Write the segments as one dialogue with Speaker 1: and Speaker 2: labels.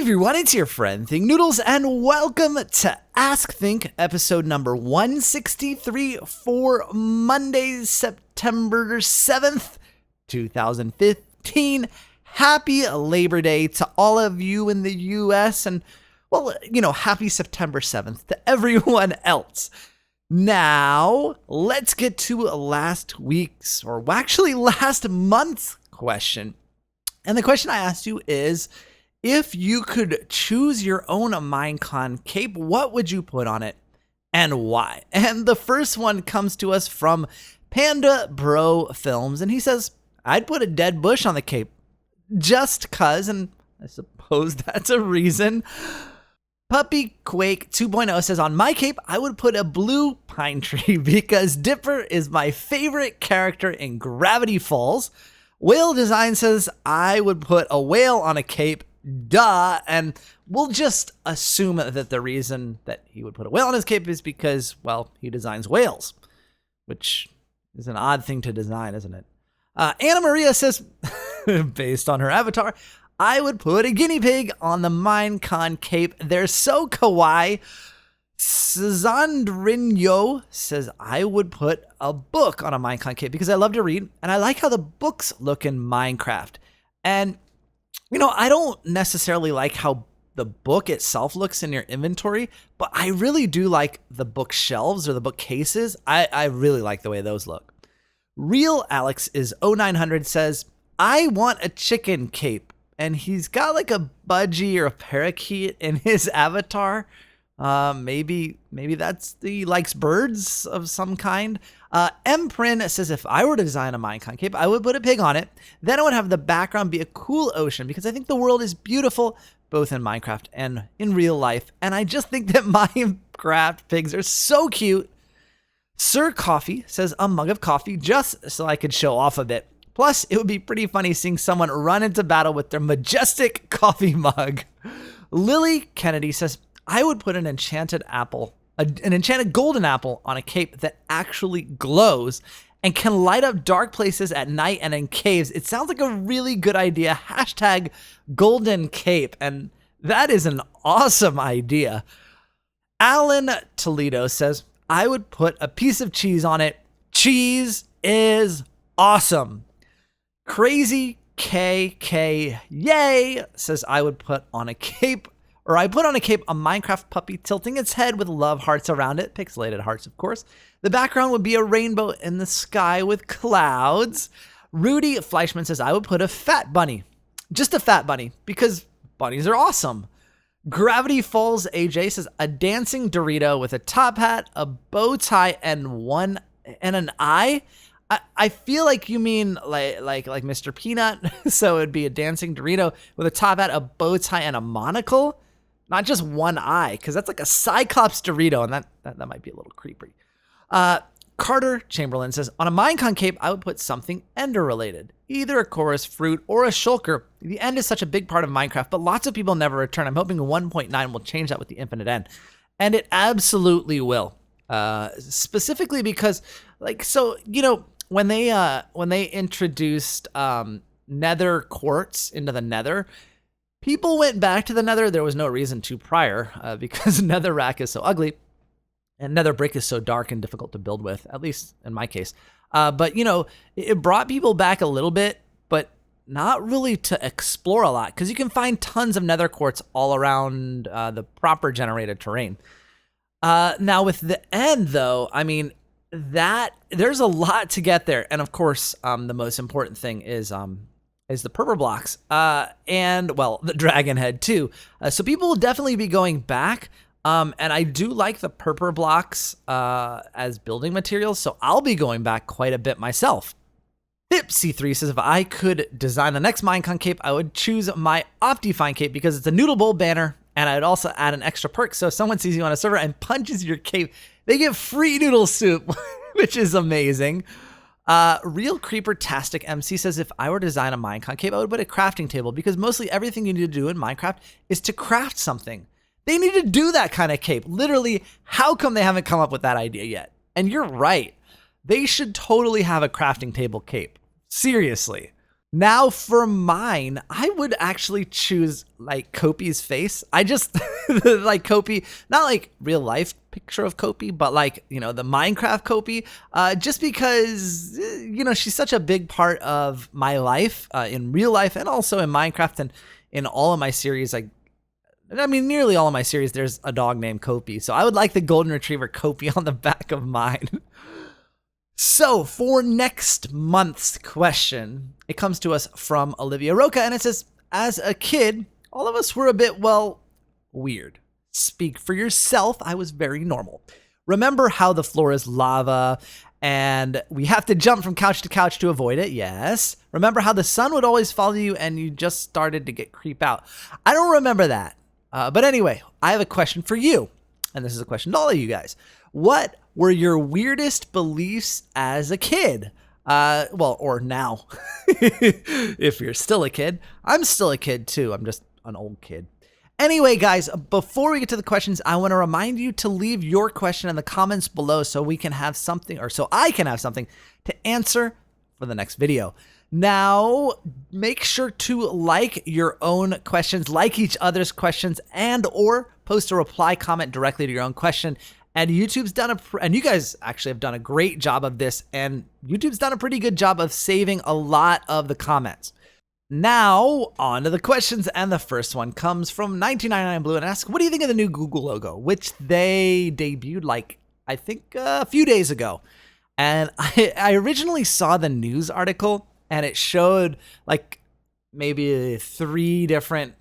Speaker 1: everyone, it's your friend Think Noodles, and welcome to Ask Think, episode number 163 for Monday, September 7th, 2015. Happy Labor Day to all of you in the U.S., and, well, happy September 7th to everyone else. Now, let's get to last week's, or actually last month's question. And the question I asked you is, if you could choose your own Minecon cape, what would you put on it and why? And the first one comes to us from Panda Bro Films, and he says, I'd put a dead bush on the cape just cuz, and I suppose that's a reason. Puppy Quake 2.0 says, on my cape, I would put a blue pine tree because Dipper is my favorite character in Gravity Falls. Whale Design says, I would put a whale on a cape. Duh, and we'll just assume that the reason that he would put a whale on his cape is because, well, he designs whales, which is an odd thing to design, isn't it? Anna Maria says, based on her avatar, I would put a guinea pig on the Minecon cape. They're so kawaii. Sazandrinho says, I would put a book on a Minecon cape because I love to read, and I like how the books look in Minecraft. And I don't necessarily like how the book itself looks in your inventory, but I really do like the bookshelves or the bookcases. I really like the way those look. Real Alex is 0900 says, I want a chicken cape. And he's got like a budgie or a parakeet in his avatar. Maybe he likes birds of some kind. Mprin says, if I were to design a Minecon cape, I would put a pig on it. Then I would have the background be a cool ocean because I think the world is beautiful, both in Minecraft and in real life. And I just think that Minecraft pigs are so cute. Sir Coffee says, a mug of coffee just so I could show off a bit. Plus, it would be pretty funny seeing someone run into battle with their majestic coffee mug. Lily Kennedy says, I would put an enchanted apple, an enchanted golden apple on a cape that actually glows and can light up dark places at night and in caves. It sounds like a really good idea. Hashtag golden cape. And that is an awesome idea. Alan Toledo says, I would put a piece of cheese on it. Cheese is awesome. Crazy KK Yay says, I would put on a cape, or I put on a cape a Minecraft puppy tilting its head with love hearts around it. Pixelated hearts, of course. The background would be a rainbow in the sky with clouds. Rudy Fleischman says, I would put a fat bunny. Just a fat bunny, because bunnies are awesome. Gravity Falls AJ says, a dancing Dorito with a top hat, a bow tie, and an eye. I feel like you mean like Mr. Peanut. So it would be a dancing Dorito with a top hat, a bow tie, and a monocle. Not just one eye, because that's like a Cyclops Dorito, and that might be a little creepy. Carter Chamberlain says, on a Minecon cape, I would put something Ender related. Either a chorus fruit or a shulker. The end is such a big part of Minecraft, but lots of people never return. I'm hoping 1.9 will change that with the infinite end. And it absolutely will. Specifically because, when they introduced nether quartz into the nether, people went back to the nether. There was no reason to prior because netherrack is so ugly and nether brick is so dark and difficult to build with, at least in my case. But it brought people back a little bit, but not really to explore a lot because you can find tons of nether quartz all around the proper generated terrain. Now with the end though, I mean, that there's a lot to get there, and of course, the most important thing is the purple blocks, and well, the dragon head too. So people will definitely be going back, and I do like the purple blocks as building materials, so I'll be going back quite a bit myself. Pipsy3 says, if I could design the next Minecon cape, I would choose my Optifine cape because it's a Noodle Bowl banner, and I'd also add an extra perk. So if someone sees you on a server and punches your cape, they get free noodle soup, which is amazing. Real Creeper-tastic MC says, if I were to design a Minecon cape, I would put a crafting table because mostly everything you need to do in Minecraft is to craft something. They need to do that kind of cape. Literally, how come they haven't come up with that idea yet? And you're right. They should totally have a crafting table cape. Seriously. Now for mine, I would actually choose like Kopi's face. I just like Kopi, not like real life picture of Kopi, but like, you know, the Minecraft Kopi, just because, you know, she's such a big part of my life in real life and also in Minecraft and in all of my series. Like, I mean, nearly all of my series, there's a dog named Kopi. So I would like the golden retriever Kopi on the back of mine. So for next month's question, it comes to us from Olivia Roca, and it says, as a kid, all of us were a bit, well, weird. Speak for yourself, I was very normal. Remember how the floor is lava and we have to jump from couch to couch to avoid it? Yes. Remember how the sun would always follow you and you just started to get creep out? I don't remember that. But anyway, I have a question for you. And this is a question to all of you guys. What were your weirdest beliefs as a kid? Well, or now, if you're still a kid. I'm still a kid too. I'm just an old kid. Anyway, guys, before we get to the questions, I want to remind you to leave your question in the comments below so we can have something, or so I can have something to answer for the next video. Now, make sure to like your own questions, like each other's questions, and or post a reply comment directly to your own question. And YouTube's done and you guys actually have done a great job of this, and YouTube's done a pretty good job of saving a lot of the comments. Now, on to the questions, and the first one comes from 1999 Blue and asks, what do you think of the new Google logo, which they debuted like, I think a few days ago. And I originally saw the news article, and it showed like maybe 3 different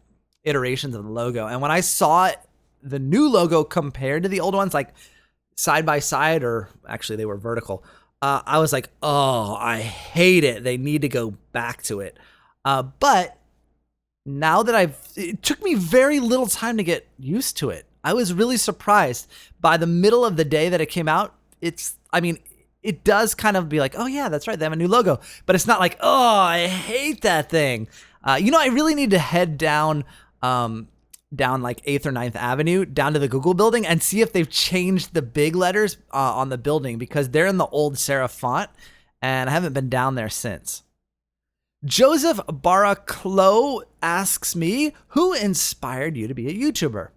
Speaker 1: iterations of the logo. And when I saw it, the new logo compared to the old ones, like side by side, or actually they were vertical, I was like, oh, I hate it. They need to go back to it. But now that it took me very little time to get used to it. I was really surprised by the middle of the day that it came out. It does kind of be like, oh yeah, that's right, they have a new logo. But it's not like, oh, I hate that thing. I really need to head down like 8th or 9th Avenue, down to the Google building and see if they've changed the big letters on the building, because they're in the old serif font, and I haven't been down there since. Joseph Baraclo asks me, who inspired you to be a YouTuber?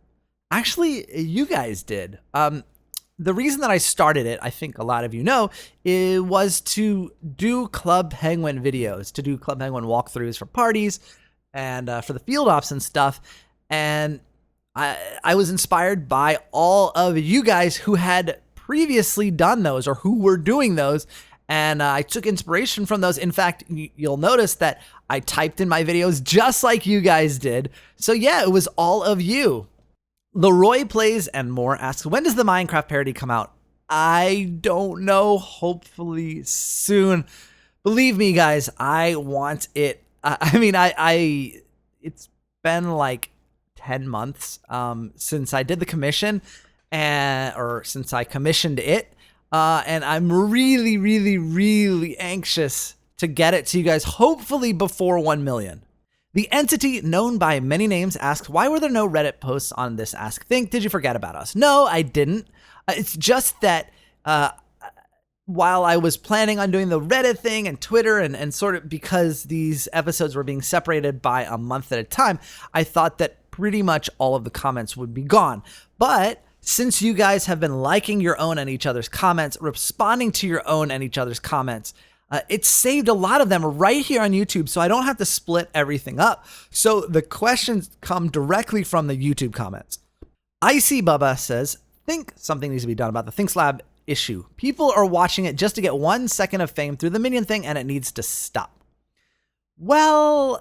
Speaker 1: Actually, you guys did. The reason that I started it, I think a lot of you know, it was to do Club Penguin videos, to do Club Penguin walkthroughs for parties and for the field ops and stuff. And I was inspired by all of you guys who had previously done those or who were doing those. And I took inspiration from those. In fact, you'll notice that I typed in my videos just like you guys did. So yeah, it was all of you. Leroy Plays and More asks, when does the Minecraft parody come out? I don't know. Hopefully soon. Believe me, guys, I want it. It's been like 10 months since I did the commission, or since I commissioned it. And I'm really, really, really anxious to get it to you guys, hopefully before 1 million. The entity known by many names asks, why were there no Reddit posts on this Ask Think? Did you forget about us? No, I didn't. It's just that while I was planning on doing the Reddit thing and Twitter and sort of because these episodes were being separated by a month at a time, I thought that pretty much all of the comments would be gone. But since you guys have been liking your own and each other's comments, responding to your own and each other's comments, it saved a lot of them right here on YouTube, so I don't have to split everything up. So the questions come directly from the YouTube comments. Icy Bubba says, think something needs to be done about the Thinks Lab issue. People are watching it just to get 1 second of fame through the minion thing, and it needs to stop. Well,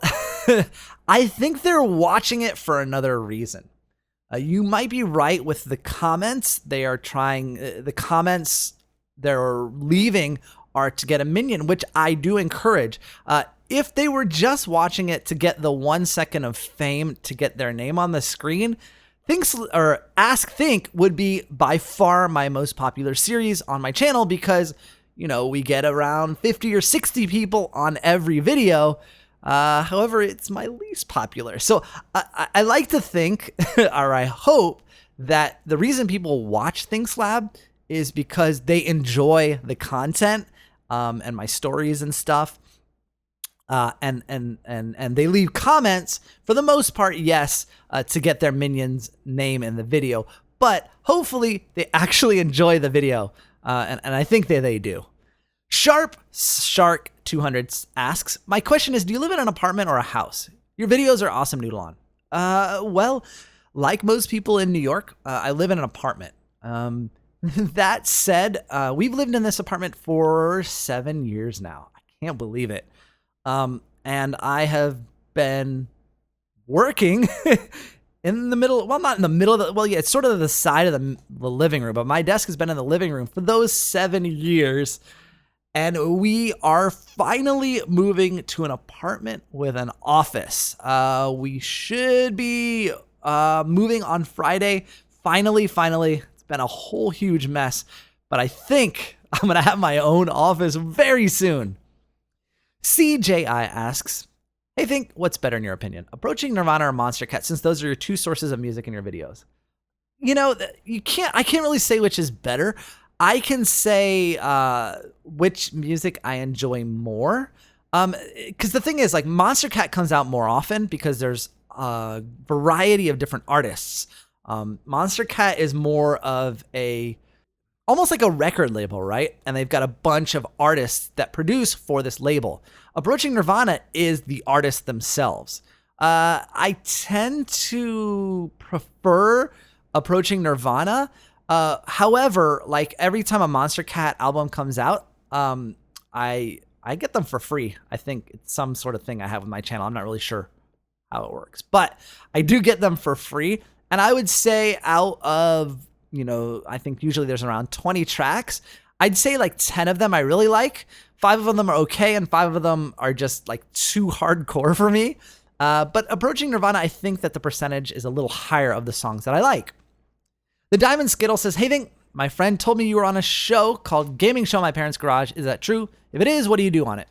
Speaker 1: I think they're watching it for another reason. You might be right with the comments. They are trying, the comments they're leaving are to get a minion, which I do encourage. If they were just watching it to get the 1 second of fame to get their name on the screen, Ask Think would be by far my most popular series on my channel because, we get around 50 or 60 people on every video. However, it's my least popular. So I like to think, or I hope, that the reason people watch Thinks Lab is because they enjoy the content and my stories and stuff. And they leave comments for the most part, yes, to get their minion's name in the video, but hopefully they actually enjoy the video, and I think they do. Sharp Shark 200 asks, my question is, do you live in an apartment or a house? Your videos are awesome, Noodle on. Well, like most people in New York, I live in an apartment. That said, we've lived in this apartment for 7 years now. I can't believe it. And I have been working in the middle, well, not in the middle of the, well, yeah, it's sort of the side of the living room, but my desk has been in the living room for those 7 years. And we are finally moving to an apartment with an office. We should be moving on Friday. Finally. It's been a whole huge mess, but I think I'm going to have my own office very soon. CJI asks, hey, think, what's better in your opinion? Approaching Nirvana or Monstercat, since those are your two sources of music in your videos? You know, I can't really say which is better. I can say which music I enjoy more. Because the thing is, like, Monstercat comes out more often because there's a variety of different artists. Monstercat is more of almost like a record label, right? And they've got a bunch of artists that produce for this label. Approaching Nirvana is the artists themselves. I tend to prefer Approaching Nirvana. However, like every time a Monstercat album comes out, I get them for free. I think it's some sort of thing I have with my channel. I'm not really sure how it works, but I do get them for free. And I would say out of, I think usually there's around 20 tracks. I'd say like 10 of them I really like. 5 of them are okay, and 5 of them are just like too hardcore for me. But Approaching Nirvana, I think that the percentage is a little higher of the songs that I like. The Diamond Skittle says, hey, Vink, my friend told me you were on a show called Gaming Show in My Parents' Garage. Is that true? If it is, what do you do on it?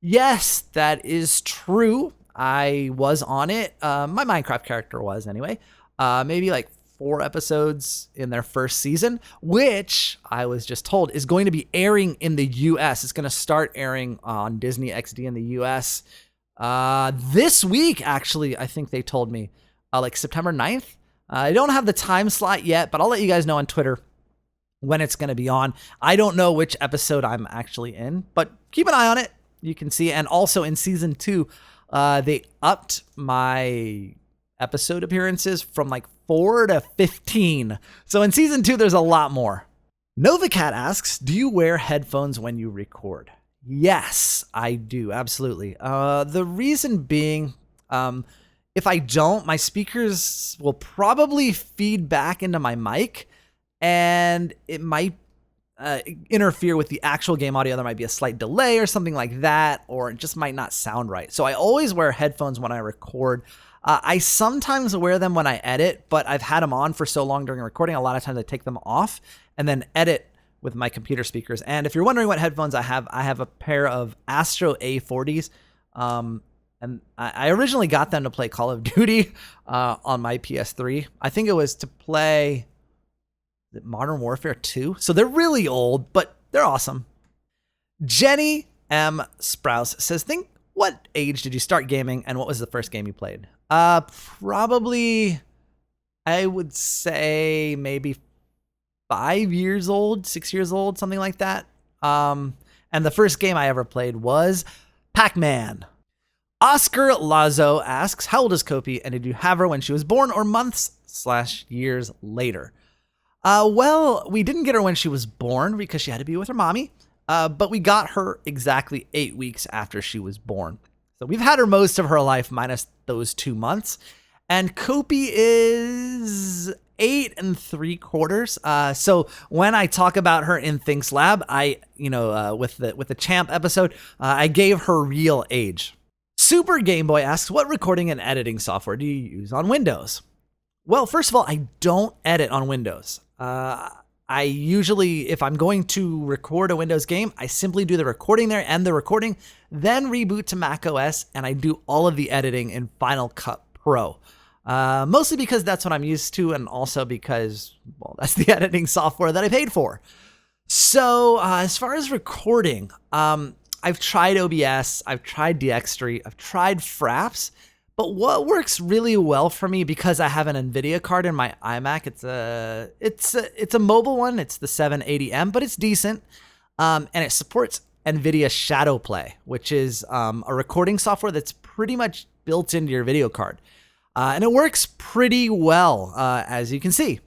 Speaker 1: Yes, that is true. I was on it. My Minecraft character was anyway. Maybe like 4 episodes in their first season, which I was just told is going to be airing in the US. It's going to start airing on Disney XD in the US this week, actually. I think they told me like September 9th. I don't have the time slot yet, but I'll let you guys know on Twitter when it's going to be on. I don't know which episode I'm actually in, but keep an eye on it. You can see. And also in season 2, they upped my episode appearances from like 4 to 15. So in season 2, there's a lot more. Novacat asks, do you wear headphones when you record? Yes, I do. Absolutely. The reason being, if I don't, my speakers will probably feed back into my mic, and it might interfere with the actual game audio. There might be a slight delay or something like that, or it just might not sound right. So I always wear headphones when I record. I sometimes wear them when I edit, but I've had them on for so long during recording. A lot of times I take them off and then edit with my computer speakers. And if you're wondering what headphones I have a pair of Astro A40s. And I originally got them to play Call of Duty on my PS3. I think it was to play Modern Warfare 2. So they're really old, but they're awesome. Jenny M. Sprouse says, think, what age did you start gaming and what was the first game you played? Probably, I would say maybe 5 years old, 6 years old, something like that. And the first game I ever played was Pac-Man. Oscar Lazo asks, how old is Kopi, and did you have her when she was born or months/years later? Well, we didn't get her when she was born because she had to be with her mommy, but we got her exactly 8 weeks after she was born. So we've had her most of her life minus those 2 months, and Kopi is 8 3/4. So when I talk about her in Thinks Lab, with the Champ episode, I gave her real age. Super Game Boy asks, what recording and editing software do you use on Windows? Well, first of all, I don't edit on Windows. I usually, if I'm going to record a Windows game, I simply do the recording there and the recording, then reboot to Mac OS, and I do all of the editing in Final Cut Pro. Mostly because that's what I'm used to, and also because, well, that's the editing software that I paid for. So as far as recording, I've tried OBS, I've tried DxStreet, I've tried Fraps, but what works really well for me, because I have an NVIDIA card in my iMac, it's a mobile one, it's the 780M, but it's decent, and it supports NVIDIA Shadowplay, which is a recording software that's pretty much built into your video card. And it works pretty well, as you can see.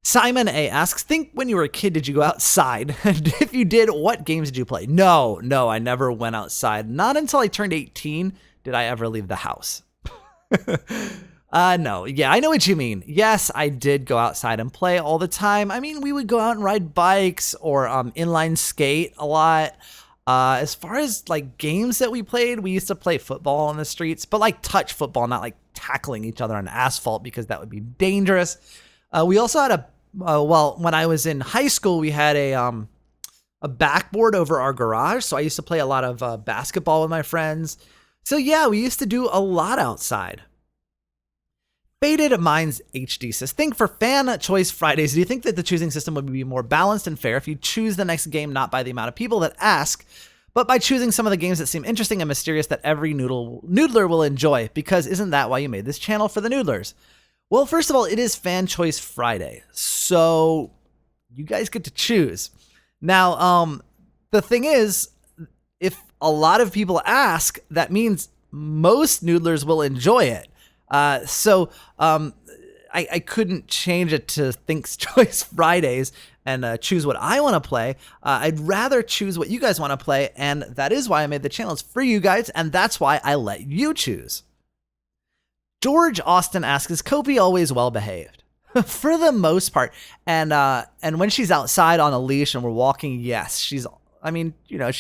Speaker 1: Simon A asks, think when you were a kid, did you go outside? And if you did, what games did you play? No, I never went outside. Not until I turned 18 did I ever leave the house. No, yeah, I know what you mean. Yes, I did go outside and play all the time. I mean, we would go out and ride bikes or inline skate a lot. As far as like games that we played, we used to play football on the streets, but like touch football, not like tackling each other on asphalt, because that would be dangerous. We also had when I was in high school, we had a backboard over our garage. So I used to play a lot of basketball with my friends. So yeah, we used to do a lot outside. Faded Minds HD says, think for Fan Choice Fridays, do you think that the choosing system would be more balanced and fair if you choose the next game not by the amount of people that ask, but by choosing some of the games that seem interesting and mysterious that every noodler will enjoy? Because isn't that why you made this channel, for the noodlers? Well, first of all, it is Fan Choice Friday, so you guys get to choose. Now, the thing is, if a lot of people ask, that means most noodlers will enjoy it. So I couldn't change it to Think's Choice Fridays and choose what I want to play. I'd rather choose what you guys want to play, and that is why I made the channels for you guys, and that's why I let you choose. George Austin asks, is Kopi always well behaved? For the most part, and when she's outside on a leash and we're walking, yes, she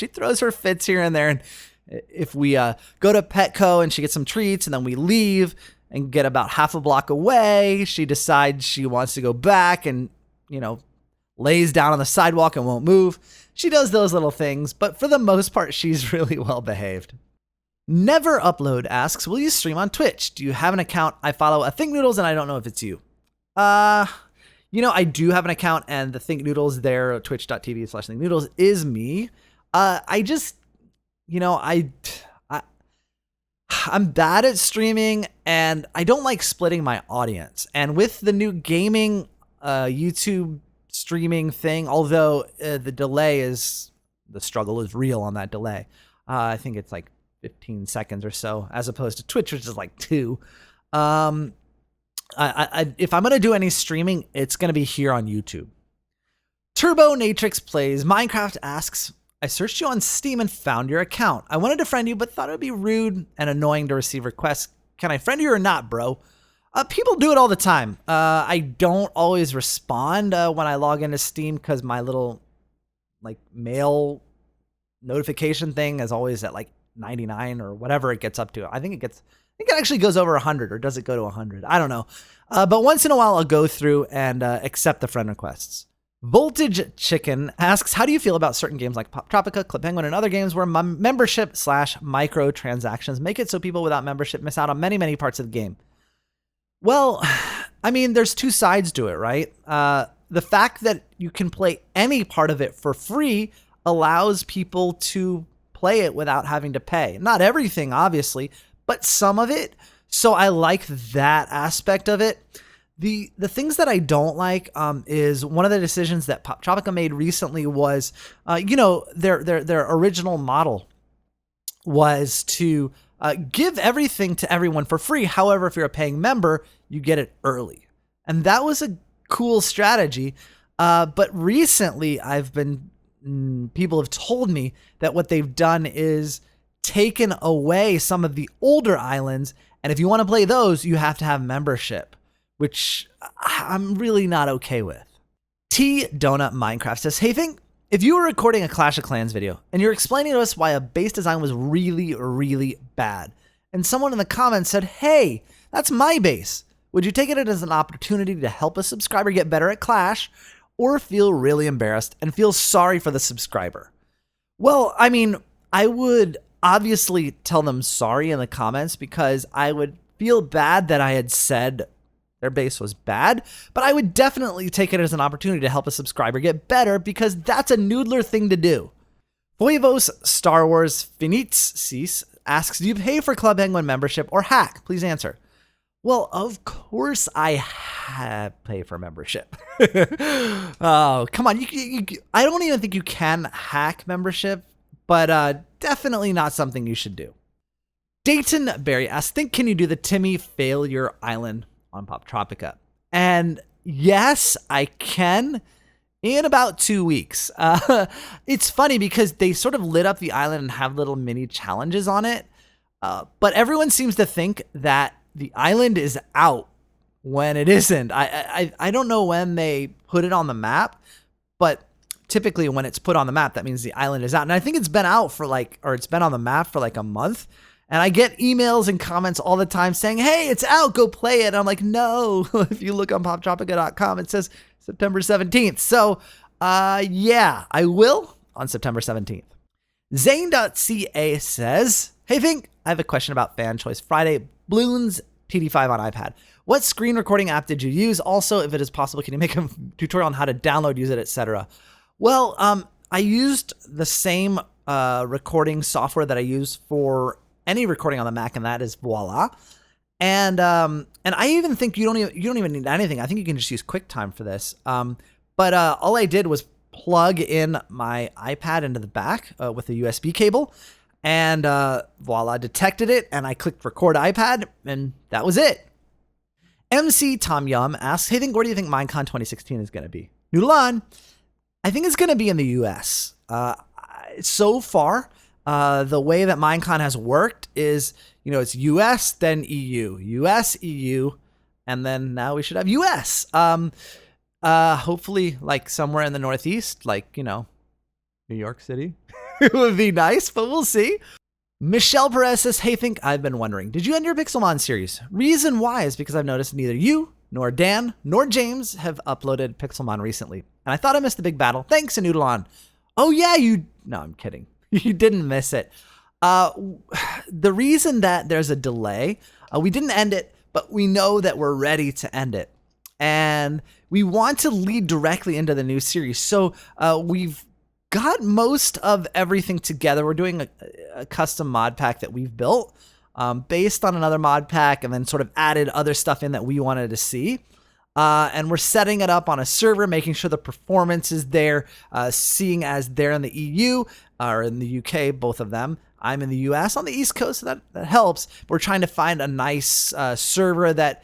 Speaker 1: throws her fits here and there, and if we go to Petco and she gets some treats and then we leave and get about half a block away, she decides she wants to go back and, lays down on the sidewalk and won't move. She does those little things, but for the most part, she's really well behaved. Never Upload asks, will you stream on Twitch? Do you have an account? I follow a Think Noodles and I don't know if it's you. I do have an account, and the Think Noodles there, twitch.tv/Think Noodles, is me. I'm bad at streaming, and I don't like splitting my audience. And with the new gaming YouTube streaming thing, although the struggle is real on that delay. I think it's like 15 seconds or so, as opposed to Twitch, which is like 2. If I'm going to do any streaming, it's going to be here on YouTube. Turbo Natrix Plays Minecraft asks, I searched you on Steam and found your account. I wanted to friend you, but thought it would be rude and annoying to receive requests. Can I friend you or not, bro? People do it all the time. I don't always respond when I log into Steam, because my little mail notification thing is always at 99 or whatever it gets up to. I think it actually goes over 100, or does it go to 100? I don't know. But once in a while, I'll go through and accept the friend requests. Voltage Chicken asks, how do you feel about certain games like Pop Tropica, Clip Penguin, and other games where membership/microtransactions make it so people without membership miss out on many, many parts of the game? Well, I mean, there's two sides to it, right? The fact that you can play any part of it for free allows people to play it without having to pay. Not everything, obviously, but some of it. So I like that aspect of it. The things that I don't like is one of the decisions that Pop Tropica made recently was, their original model was to give everything to everyone for free. However, if you're a paying member, you get it early. And that was a cool strategy. But recently people have told me that what they've done is taken away some of the older islands. And if you want to play those, you have to have membership, which I'm really not okay with. T Donut Minecraft says, hey, Think, if you were recording a Clash of Clans video and you're explaining to us why a base design was really, really bad, and someone in the comments said, hey, that's my base, would you take it as an opportunity to help a subscriber get better at Clash, or feel really embarrassed and feel sorry for the subscriber? Well, I mean, I would obviously tell them sorry in the comments, because I would feel bad that I had said their base was bad, but I would definitely take it as an opportunity to help a subscriber get better, because that's a noodler thing to do. Voivos Star Wars Finitsis asks, do you pay for Club Penguin membership or hack? Please answer. Well, of course I pay for membership. Oh, come on. I don't even think you can hack membership, but definitely not something you should do. Dayton Berry asks, can you do the Timmy Failure Island on Poptropica? And yes, I can. In about 2 weeks. It's funny because they sort of lit up the island and have little mini challenges on it. But everyone seems to think that the island is out when it isn't. I don't know when they put it on the map, but typically when it's put on the map, that means the island is out. And I think it's been out for it's been on the map for like a month. And I get emails and comments all the time saying, hey, it's out, go play it. And I'm like, no. If you look on poptropica.com, it says September 17th. So, yeah, I will on September 17th. Zane.ca says, hey, Fink, I have a question about Fan Choice Friday, Bloons TD5 on iPad. What screen recording app did you use? Also, if it is possible, can you make a tutorial on how to download, use it, etc.? Well, I used the same recording software that I use for any recording on the Mac, and that is Voila. And I even think you don't even need anything. I think you can just use QuickTime for this. But all I did was plug in my iPad into the back with a USB cable, and Voila detected it, and I clicked record iPad, and that was it. MC Tom Yum asks, hey, where do you think Minecon 2016 is going to be? Noodle on. I think it's going to be in the US. So far, the way that Minecon has worked is, it's US, then EU, US, EU, and then now we should have US. Hopefully, like somewhere in the Northeast, like, New York City. It would be nice, but we'll see. Michelle Perez says, hey, I've been wondering, did you end your Pixelmon series? Reason why is because I've noticed neither you, nor Dan, nor James have uploaded Pixelmon recently. And I thought I missed the big battle. Thanks, and Noodle on. Oh, yeah, no, I'm kidding. You didn't miss it. The reason that there's a delay, we didn't end it, but we know that we're ready to end it. And we want to lead directly into the new series. So we've got most of everything together. We're doing a custom mod pack that we've built based on another mod pack, and then sort of added other stuff in that we wanted to see. And we're setting it up on a server, making sure the performance is there, seeing as they're in the EU or in the UK, both of them. I'm in the US on the East Coast, so that helps. We're trying to find a nice server that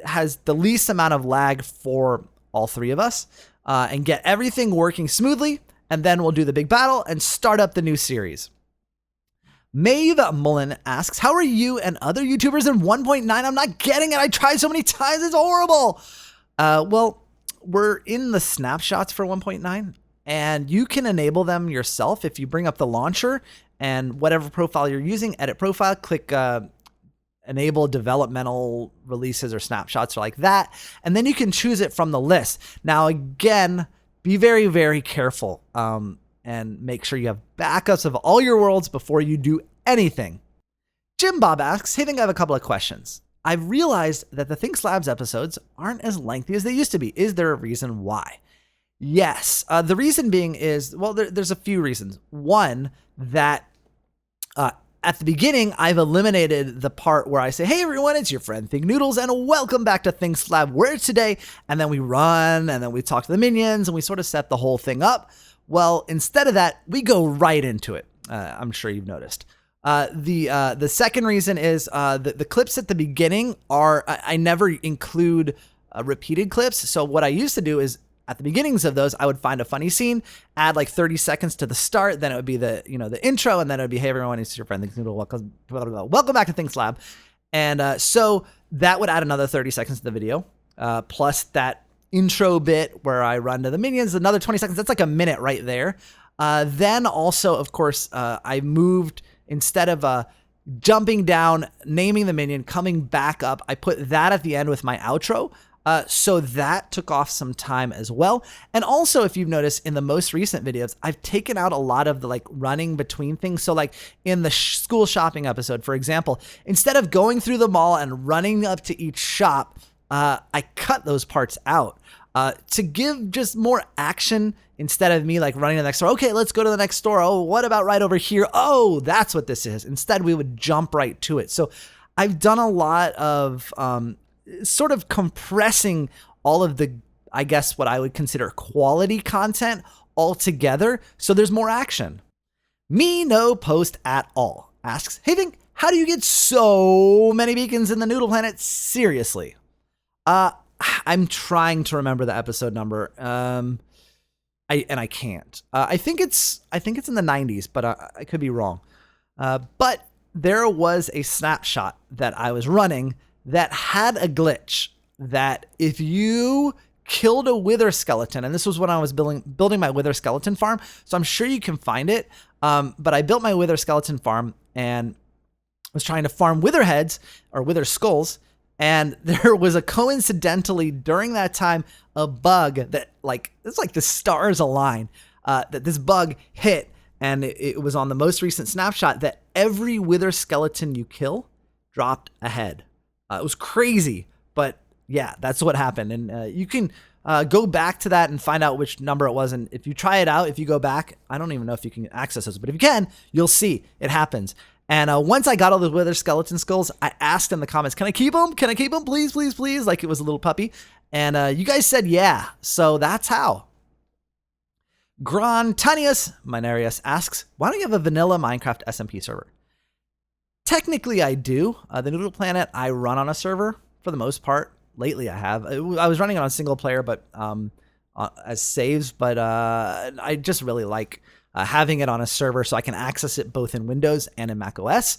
Speaker 1: has the least amount of lag for all three of us, and get everything working smoothly. And then we'll do the big battle and start up the new series. Maeve Mullen asks, how are you and other YouTubers in 1.9? I'm not getting it. I tried so many times. It's horrible. Well, we're in the snapshots for 1.9, and you can enable them yourself if you bring up the launcher and whatever profile you're using, edit profile, click enable developmental releases or snapshots or like that. And then you can choose it from the list. Now, again, be very, very careful and make sure you have backups of all your worlds before you do anything. Jim Bob asks, hey, I have a couple of questions. I've realized that the Think Slabs episodes aren't as lengthy as they used to be. Is there a reason why? Yes. The reason being is, well, there's a few reasons. One, that at the beginning, I've eliminated the part where I say, hey, everyone, it's your friend Think Noodles, and welcome back to Think Slab. Where today? And then we run, and then we talk to the minions, and we sort of set the whole thing up. Well, instead of that, we go right into it. I'm sure you've noticed. The second reason is the clips at the beginning are, I never include repeated clips. So what I used to do is, at the beginnings of those, I would find a funny scene, add like 30 seconds to the start, then it would be the intro, and then it would be, hey everyone, it's your friend Think Noodle, welcome back to Think Slab. And so that would add another 30 seconds to the video, plus that intro bit where I run to the minions, another 20 seconds. That's like a minute right there. Then also, of course, I moved, instead of jumping down, naming the minion, coming back up, I put that at the end with my outro. So that took off some time as well. And also, if you've noticed in the most recent videos, I've taken out a lot of the like running between things. So like in the school shopping episode, for example, instead of going through the mall and running up to each shop, I cut those parts out. to give just more action instead of me like running to the next store. Okay, let's go to the next store. Oh, what about right over here? Oh, that's what this is. Instead, we would jump right to it. So I've done a lot of sort of compressing all of the, I guess, what I would consider quality content all together, so there's more action. Me no post at all asks, hey Think, how do you get so many beacons in the Noodle Planet? Seriously. I'm trying to remember the episode number. I can't. I think it's in the 90s, but I could be wrong. But there was a snapshot that I was running that had a glitch that if you killed a wither skeleton, and this was when I was building my wither skeleton farm, so I'm sure you can find it. But I built my wither skeleton farm and was trying to farm wither heads or wither skulls. And there was a coincidentally during that time, a bug that it's like the stars align, that this bug hit. And it was on the most recent snapshot that every wither skeleton you kill dropped a head. It was crazy, but yeah, that's what happened. And you can go back to that and find out which number it was. And if you try it out, if you go back, I don't even know if you can access this, but if you can, you'll see it happens. And once I got all the wither skeleton skulls, I asked in the comments, can I keep them? Can I keep them? Please, please, please. Like it was a little puppy. And you guys said, yeah. So that's how. Grontanius Minarius asks, why don't you have a vanilla Minecraft SMP server? Technically, I do. The Noodle Planet, I run on a server for the most part. Lately, I have. I was running it on single player, but as saves. But I just really like having it on a server so I can access it both in Windows and in Mac OS.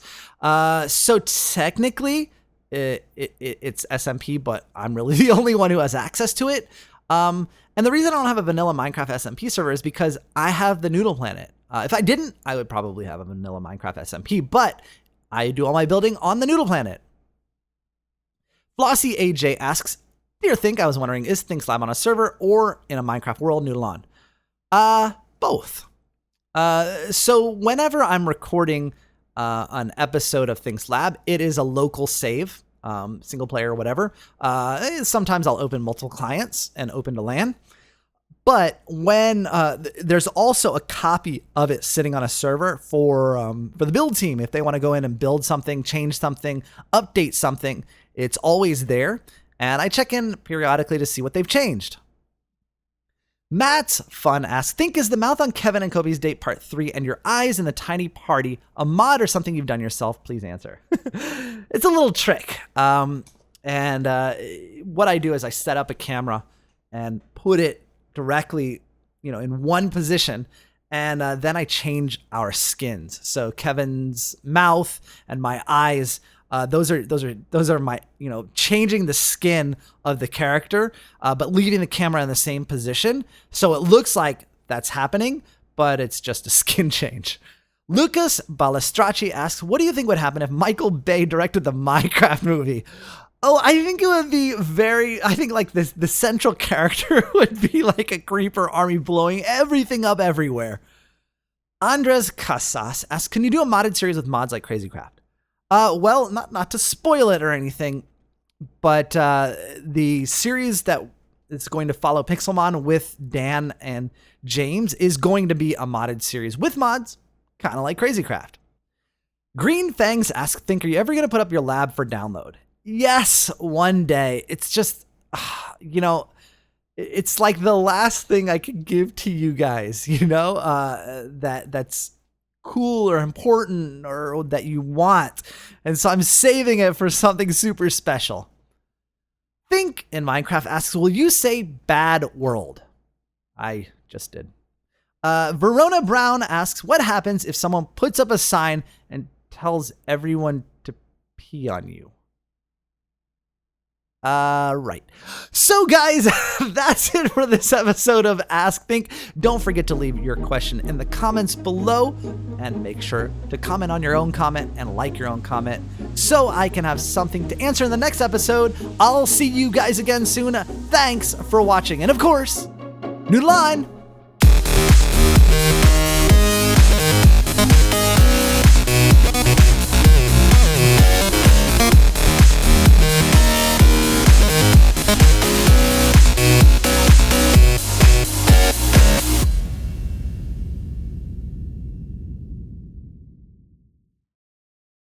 Speaker 1: So technically, it's SMP, but I'm really the only one who has access to it. And the reason I don't have a vanilla Minecraft SMP server is because I have the Noodle Planet. If I didn't, I would probably have a vanilla Minecraft SMP, but I do all my building on the Noodle Planet. Flossy AJ asks, dear Think, I was wondering, is ThinkSlab on a server or in a Minecraft world Noodle on? Both. So whenever I'm recording an episode of ThinkSlab, it is a local save, single player or whatever. Sometimes I'll open multiple clients and open to LAN. But when there's also a copy of it sitting on a server for the build team, if they want to go in and build something, change something, update something, it's always there. And I check in periodically to see what they've changed. Matt's Fun asks, Think, is the mouth on Kevin and Kobe's date part 3 and your eyes in the tiny party a mod or something you've done yourself? Please answer. It's a little trick. And what I do is I set up a camera and put it directly, in one position, and then I change our skins. So Kevin's mouth and my eyes, those are my, changing the skin of the character, but leaving the camera in the same position. So it looks like that's happening, but it's just a skin change. Lucas Balestracci asks, what do you think would happen if Michael Bay directed the Minecraft movie? Oh, I think it would be like the central character would be like a creeper army blowing everything up everywhere. Andres Casas asks, can you do a modded series with mods like Crazycraft? Well, not to spoil it or anything, but the series that is going to follow Pixelmon with Dan and James is going to be a modded series with mods, kind of like Crazycraft. Green Fangs asks, Think, are you ever going to put up your lab for download? Yes, one day. It's just, it's like the last thing I could give to you guys, that's cool or important or that you want. And so I'm saving it for something super special. Think in Minecraft asks, will you say bad world? I just did. Verona Brown asks, what happens if someone puts up a sign and tells everyone to pee on you? Right. So guys, that's it for this episode of Ask Think. Don't forget to leave your question in the comments below and make sure to comment on your own comment and like your own comment so I can have something to answer in the next episode. I'll see you guys again soon. Thanks for watching. And of course, Noodle on!